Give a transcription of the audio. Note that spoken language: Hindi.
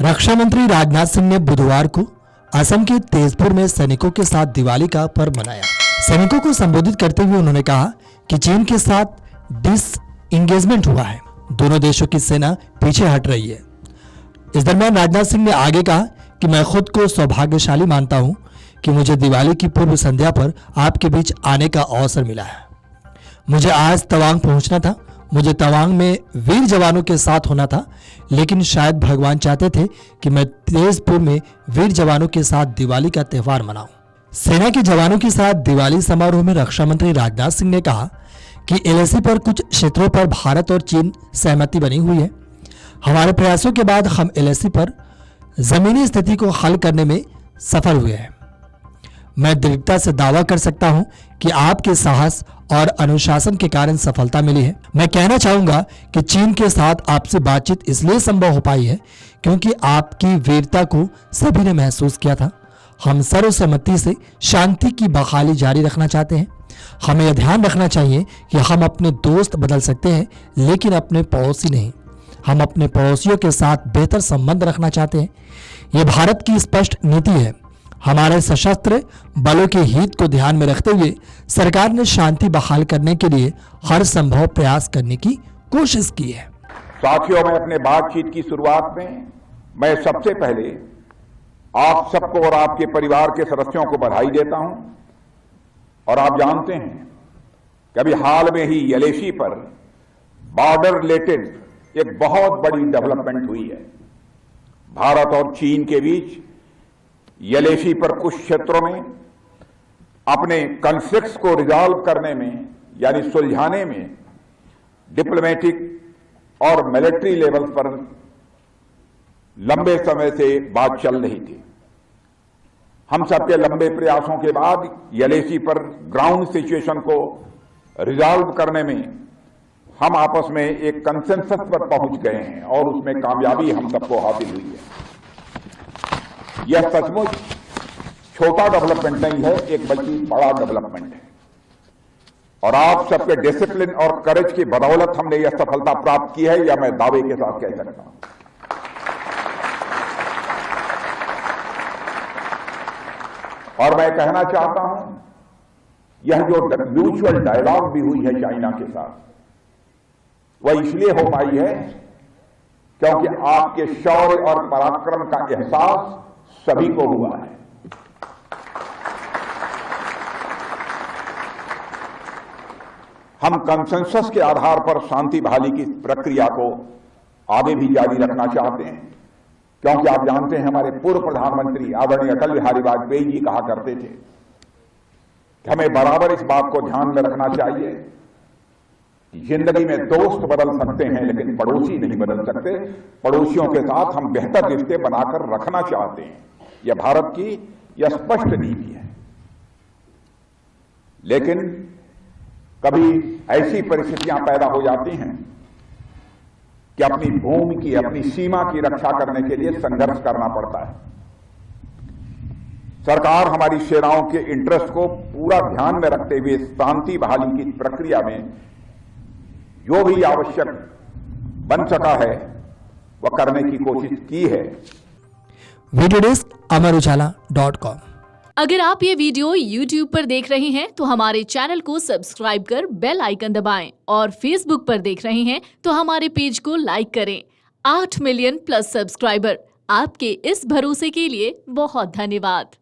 रक्षा मंत्री राजनाथ सिंह ने बुधवार को असम के तेजपुर में सैनिकों के साथ दिवाली का पर्व मनाया। सैनिकों को संबोधित करते हुए उन्होंने कहा कि चीन के साथ डिसएंगेजमेंट हुआ है, दोनों देशों की सेना पीछे हट रही है। इस दरमियान राजनाथ सिंह ने आगे कहा कि मैं खुद को सौभाग्यशाली मानता हूं कि मुझे दिवाली की पूर्व संध्या पर आपके बीच आने का अवसर मिला है। मुझे आज तवांग पहुंचना था, मुझे तवांग में वीर जवानों के साथ होना था, लेकिन शायद भगवान चाहते थे कि मैं तेजपुर में वीर जवानों के साथ दिवाली का त्यौहार मनाऊं। सेना के जवानों के साथ दिवाली समारोह में रक्षा मंत्री राजनाथ सिंह ने कहा कि एलएसी पर कुछ क्षेत्रों पर भारत और चीन सहमति बनी हुई है। हमारे प्रयासों के बाद हम एलएसी पर जमीनी स्थिति को हल करने में सफल हुए हैं। मैं दृढ़ता से दावा कर सकता हूं कि आपके साहस और अनुशासन के कारण सफलता मिली है। मैं कहना चाहूंगा कि चीन के साथ आपसे बातचीत इसलिए संभव हो पाई है क्योंकि आपकी वीरता को सभी ने महसूस किया था। हम सर्वसम्मति से शांति की बहाली जारी रखना चाहते हैं। हमें यह ध्यान रखना चाहिए कि हम अपने दोस्त बदल सकते हैं, लेकिन अपने पड़ोसी नहीं। हम अपने पड़ोसियों के साथ बेहतर संबंध रखना चाहते हैं। यह भारत की स्पष्ट नीति है। हमारे सशस्त्र बलों के हित को ध्यान में रखते हुए सरकार ने शांति बहाल करने के लिए हर संभव प्रयास करने की कोशिश की है। साथियों, मैं अपने बातचीत की शुरुआत में मैं सबसे पहले आप सबको और आपके परिवार के सदस्यों को बधाई देता हूं। और आप जानते हैं कि अभी हाल में ही एलएसी पर बॉर्डर रिलेटेड एक बहुत बड़ी डेवलपमेंट हुई है। भारत और चीन के बीच एलएसी पर कुछ क्षेत्रों में अपने कॉन्फ्लिक्ट्स को रिजॉल्व करने में यानी सुलझाने में डिप्लोमेटिक और मिलिट्री लेवल पर लंबे समय से बात चल रही थी। हम सबके लंबे प्रयासों के बाद एलएसी पर ग्राउंड सिचुएशन को रिजॉल्व करने में हम आपस में एक कंसेंसस पर पहुंच गए हैं और उसमें कामयाबी हम सबको हासिल हुई है। यह सचमुच छोटा डेवलपमेंट नहीं है, एक बल्कि बड़ा डेवलपमेंट है। और आप सबके डिसिप्लिन और करेज की बदौलत हमने यह सफलता प्राप्त की है, यह मैं दावे के साथ कह सकता हूं। और मैं कहना चाहता हूं, यह जो म्यूचुअल डायलॉग भी हुई है चाइना के साथ, वह इसलिए हो पाई है क्योंकि आपके शौर्य और पराक्रम का एहसास सभी को हुआ है। हम कंसेंसस के आधार पर शांति बहाली की प्रक्रिया को आगे भी जारी रखना चाहते हैं, क्योंकि आप जानते हैं हमारे पूर्व प्रधानमंत्री आदरणीय अटल बिहारी वाजपेयी जी कहा करते थे कि हमें बराबर इस बात को ध्यान में रखना चाहिए, जिंदगी में दोस्त बदल सकते हैं लेकिन पड़ोसी नहीं बदल सकते। पड़ोसियों के साथ हम बेहतर रिश्ते बनाकर रखना चाहते हैं। यह भारत की यह स्पष्ट नीति है। लेकिन कभी ऐसी परिस्थितियां पैदा हो जाती हैं कि अपनी भूमि की, अपनी सीमा की रक्षा करने के लिए संघर्ष करना पड़ता है। सरकार हमारी सेनाओं के इंटरेस्ट को पूरा ध्यान में रखते हुए शांति बहाली की प्रक्रिया में जो भी आवश्यक बन सका है वह करने की कोशिश की है। Video desk Amarujala dot com. अगर आप ये वीडियो YouTube पर देख रहे हैं तो हमारे चैनल को सब्सक्राइब कर बेल आइकन दबाएं और Facebook पर देख रहे हैं तो हमारे पेज को लाइक करें। 8 मिलियन प्लस सब्सक्राइबर, आपके इस भरोसे के लिए बहुत धन्यवाद।